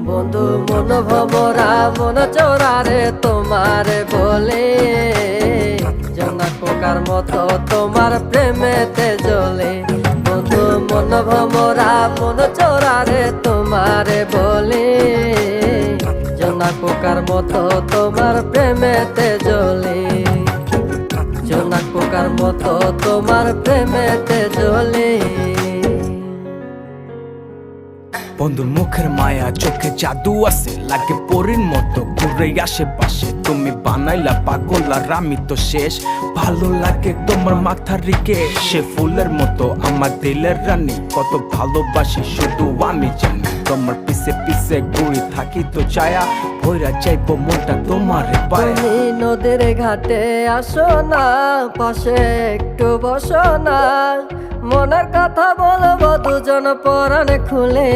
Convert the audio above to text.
বন্ধু মন ভমরা মন চোরারে তোমারে বলে, জোনাক পোকার মতো তোমার প্রেমেতে জ্বলে। বন্ধু মন ভমরা মন চোরারে তোমারে বলে, জোনাক পোকার মতো তোমার প্রেমেতে জ্বলে। জোনাক পোকার মতো তোমার প্রেমেতে জ্বলে। বন্ধুর মুখের মায়া চোখে জাদু আছে, লাগে পরীর মতো ঘুরে আশেপাশে। তুমি বানাইলা পাগল আর আমি তো শেষ। ভালো লাগে তোমার মাথার রিকে, সে ফুলের মতো আমার দিলের রানী। কত ভালোবাসি শুধু আমি জানি, তোমার পিছে পিছে ঘুরে থাকি তো ছায়া। ভৈরা চাইবো মনটা তোমার পায়ে। তুমি নদীর ঘাটে আসো না, পাশে একটু বসো না, মনের কথা বলবো দুজন পরাণ খুলে।